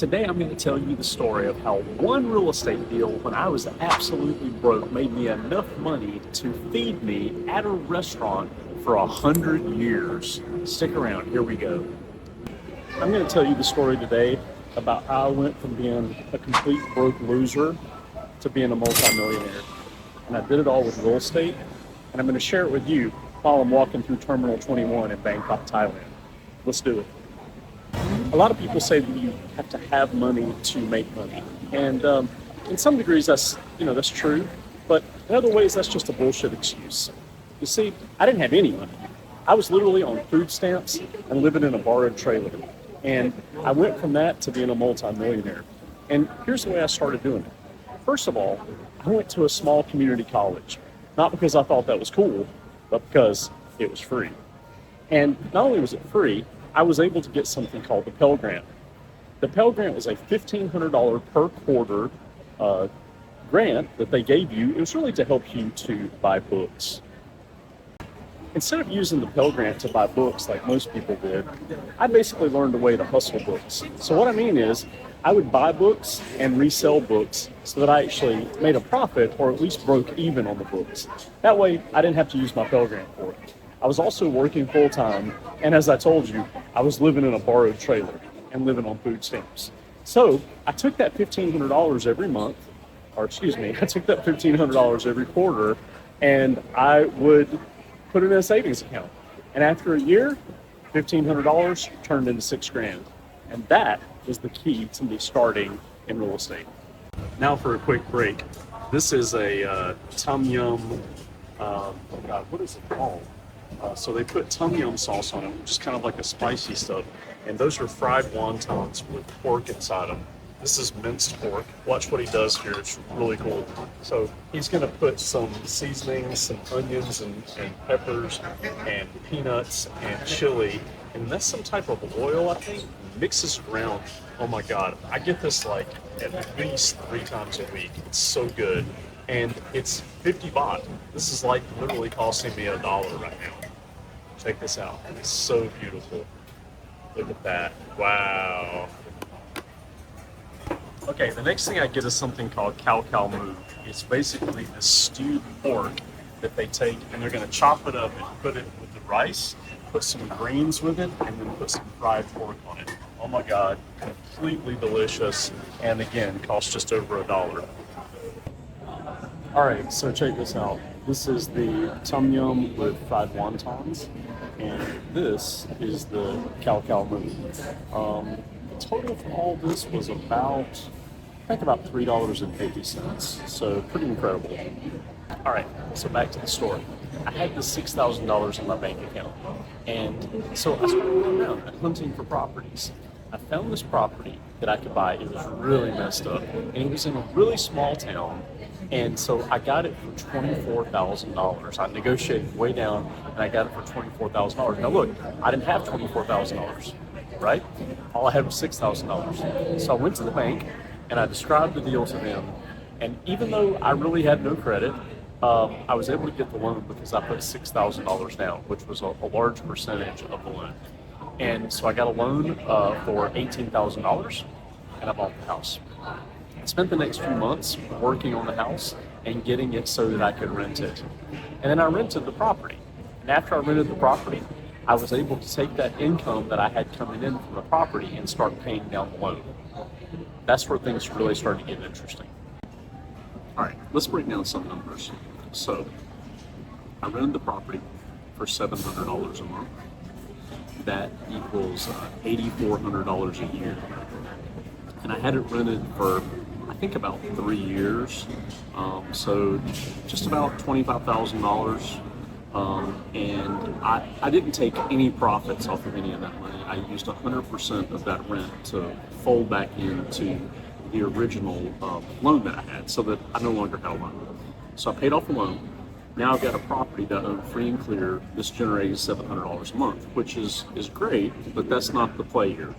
Today I'm going to tell you the story of how one real estate deal when I was absolutely broke made me enough money to feed me at a restaurant for 100 years. Stick around, here we go. I'm going to tell you the story today about how I went from being a complete broke loser to being a multimillionaire. And I did it all with real estate, and I'm going to share it with you while I'm walking through Terminal 21 in Bangkok, Thailand. Let's do it. A lot of people say that you have to have money to make money, and in some degrees that's true, but in other ways that's just a bullshit excuse. You see, I didn't have any money. I was literally on food stamps and living in a borrowed trailer, and I went from that to being a multimillionaire. And here's the way I started doing it. First of all, I went to a small community college, not because I thought that was cool, but because it was free. And not only was it free, I was able to get something called the Pell Grant. The Pell Grant was a $1,500 per quarter grant that they gave you. It was really to help you to buy books. Instead of using the Pell Grant to buy books like most people did, I basically learned a way to hustle books. So what I mean is, I would buy books and resell books so that I actually made a profit or at least broke even on the books. That way, I didn't have to use my Pell Grant for it. I was also working full-time, and as I told you, I was living in a borrowed trailer and living on food stamps. So I took that $1,500 every month, I took that $1,500 every quarter, and I would put it in a savings account. And after a year, $1,500 turned into $6,000. And that was the key to me starting in real estate. Now for a quick break. This is a Tom Yum, what is it called? So they put Tom Yum sauce on it, which is kind of like a spicy stuff. And those are fried wontons with pork inside them. This is minced pork. Watch what he does here. It's really cool. So he's going to put some seasonings, some onions and peppers and peanuts and chili. And that's some type of oil, I think. Mixes around. Oh my God. I get this like at least 3 times a week. It's so good. And it's 50 baht. This is like literally costing me $1 right now. Check this out. It's so beautiful. Look at that. Wow. Okay, the next thing I get is something called cow moo. It's basically this stewed pork that they take and they're going to chop it up and put it with the rice, put some greens with it, and then put some fried pork on it. Oh my God, completely delicious. And again, costs just over $1. All right, so check this out. This is the Tom Yum with fried wontons, and this is the cow moo. The total for all this was about $3.50. So pretty incredible. All right, so back to the story. I had this $6,000 in my bank account, and so I started going around and hunting for properties. I found this property that I could buy. It was really messed up, and it was in a really small town. And so I got it for $24,000. I negotiated way down, and I got it for $24,000. Now look, I didn't have $24,000, right? All I had was $6,000. So I went to the bank, and I described the deal to them. And even though I really had no credit, I was able to get the loan because I put $6,000 down, which was a large percentage of the loan. And so I got a loan for $18,000, and I bought the house. I spent the next few months working on the house and getting it so that I could rent it. And then I rented the property. And after I rented the property, I was able to take that income that I had coming in from the property and start paying down the loan. That's where things really started to get interesting. All right, let's break down some numbers. So I rented the property for $700 a month. That equals $8,400 a year. And I had it rented for, I think, about 3 years. So just about $25,000. And I didn't take any profits off of any of that money. I used 100% of that rent to fold back into the original loan that I had so that I no longer had a loan. So I paid off the loan. Now I've got a property that I own free and clear. This generates $700 a month, which is great, but that's not the play here.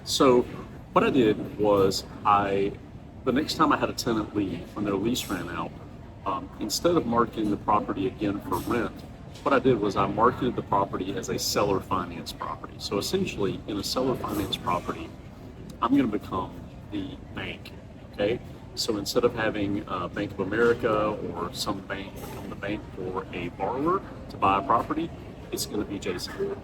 So what I did was the next time I had a tenant leave, when their lease ran out, instead of marketing the property again for rent, what I did was I marketed the property as a seller finance property. So essentially, in a seller finance property, I'm going to become the bank. Okay, so instead of having Bank of America or some bank become the bank for a borrower to buy a property, it's going to be Jason,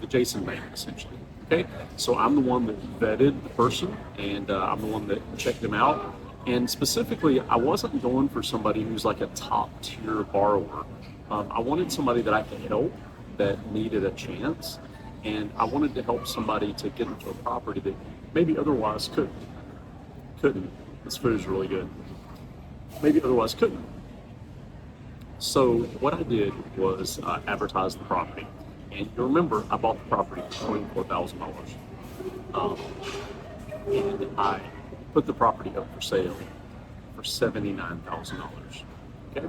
the Jason Bank, essentially. Okay, so I'm the one that vetted the person, and I'm the one that checked them out. And specifically, I wasn't going for somebody who's like a top tier borrower. I wanted somebody that I could help that needed a chance, and I wanted to help somebody to get into a property that maybe otherwise couldn't. This food is really good. Maybe otherwise couldn't. So what I did was advertise the property. And you remember, I bought the property for $24,000. And I put the property up for sale for $79,000. Okay?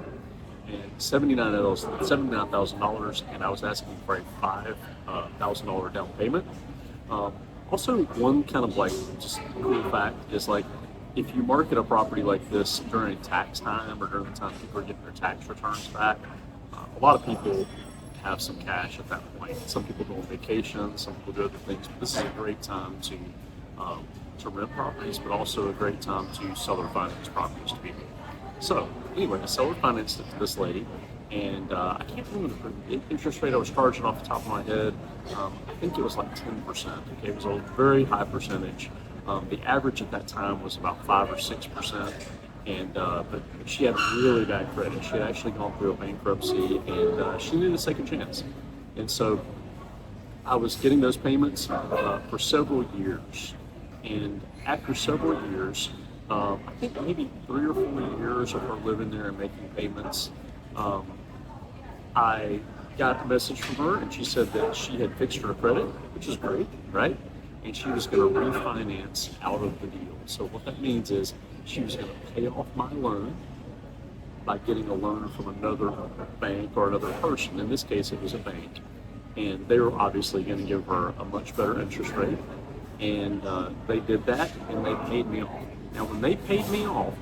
And $79,000, and I was asking for a $5,000 down payment. Also, one kind of like just cool fact is like, if you market a property like this during tax time or during the time people are getting their tax returns back, a lot of people have some cash at that point. Some people go on vacation, some people do other things, but this is a great time to rent properties, but also a great time to seller finance properties to people. So anyway, I seller financed it to this lady, and I can't remember the interest rate I was charging off the top of my head. I think it was like 10%. Okay, it was a very high percentage. The average at that time was about 5 or 6%, and but she had really bad credit. She had actually gone through a bankruptcy, and she needed a second chance. And so I was getting those payments for several years, and after several years, I think maybe 3 or 4 years of her living there and making payments, I got a message from her, and she said that she had fixed her credit, which is great, right? And she was going to refinance out of the deal. So what that means is she was going to pay off my loan by getting a loan from another bank or another person. In this case, it was a bank. And they were obviously going to give her a much better interest rate. And they did that, and they paid me off. Now, when they paid me off,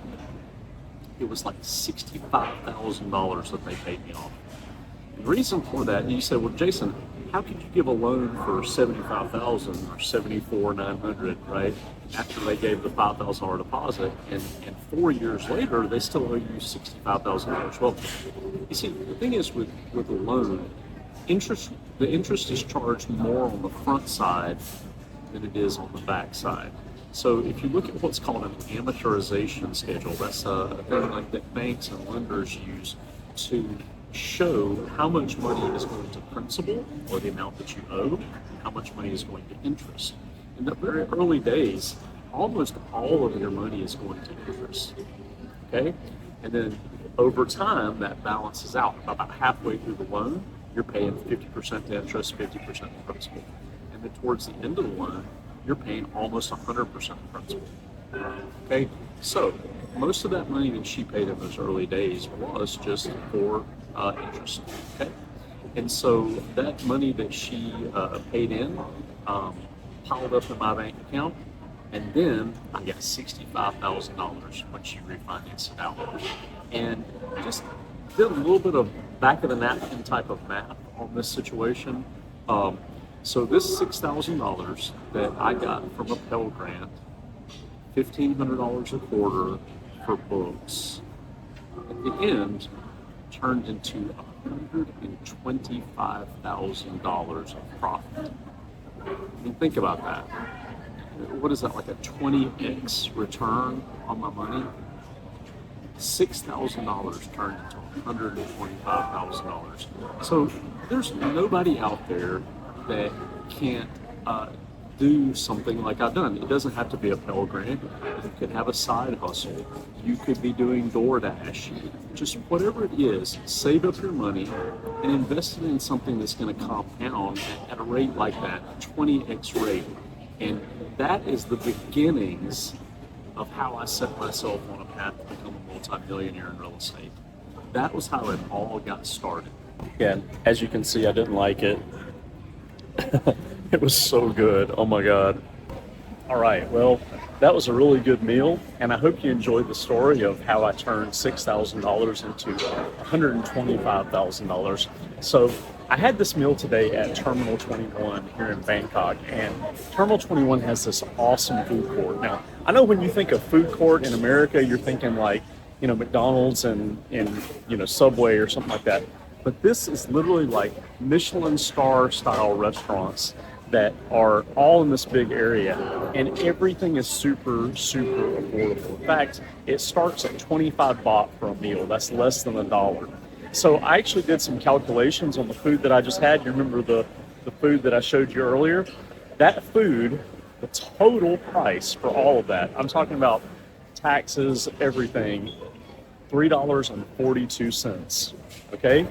it was like $65,000 that they paid me off. The reason for that, you say, well, Jason, how could you give a loan for $75,000 or $74,900, right? After they gave the $5,000 deposit, and 4 years later, they still owe you $65,000. Well, you see, the thing is with a loan, the interest is charged more on the front side than it is on the back side. So if you look at what's called an amortization schedule, that's a thing like that banks and lenders use to show how much money is going to principal, or the amount that you owe, and how much money is going to interest. In the very early days, almost all of your money is going to interest. Okay? And then over time, that balances out. About halfway through the loan, you're paying 50% to interest, 50% to principal. And then towards the end of the loan, you're paying almost 100% principal. Okay? So most of that money that she paid in those early days was just for interest. Okay? And so that money that she paid in piled up in my bank account, and then I got $65,000 when she refinanced it out. And just did a little bit of back of the napkin type of math on this situation. So this $6,000 that I got from a Pell Grant, $1,500 a quarter for books, at the end turned into $125,000 of profit. I mean, think about that. What is that, like a 20x return on my money? $6,000 turned into $125,000. So there's nobody out there that can't do something like I've done. It doesn't have to be a Pell Grant. You could have a side hustle. You could be doing DoorDash. Just whatever it is, save up your money and invest it in something that's going to compound at a rate like that, a 20x rate. And that is the beginnings of how I set myself on a path to become a multimillionaire in real estate. That was how it all got started. Yeah, as you can see, I didn't like it. It was so good. Oh my God. All right. Well, that was a really good meal, and I hope you enjoyed the story of how I turned $6,000 into $125,000. So I had this meal today at Terminal 21 here in Bangkok, and Terminal 21 has this awesome food court. Now, I know when you think of food court in America, you're thinking like, McDonald's and Subway or something like that. But this is literally like Michelin star style restaurants that are all in this big area, and everything is super, super affordable. In fact, it starts at 25 baht for a meal. That's less than $1. So I actually did some calculations on the food that I just had. You remember the food that I showed you earlier? That food, the total price for all of that, I'm talking about taxes, everything, $3.42. Okay?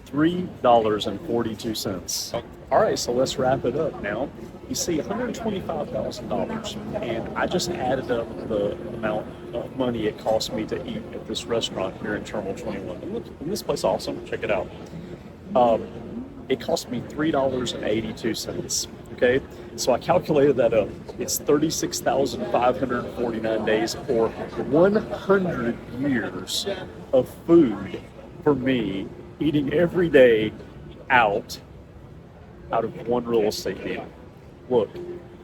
$3.42. All right, so let's wrap it up now. You see, $125,000, and I just added up the amount of money it cost me to eat at this restaurant here in Terminal 21. And look, isn't this place awesome? Check it out. It cost me $3.82. Okay, so I calculated that up. It's 36,549 days, or 100 years of food for me, eating every day out of one real estate deal. Look,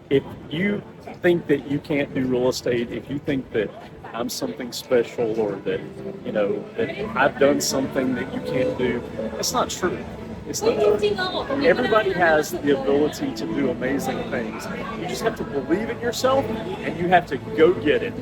if you think that you can't do real estate, if you think that I'm something special, or that that I've done something that you can't do, it's not true. It's not true. Everybody has the ability to do amazing things. You just have to believe in yourself, and you have to go get it.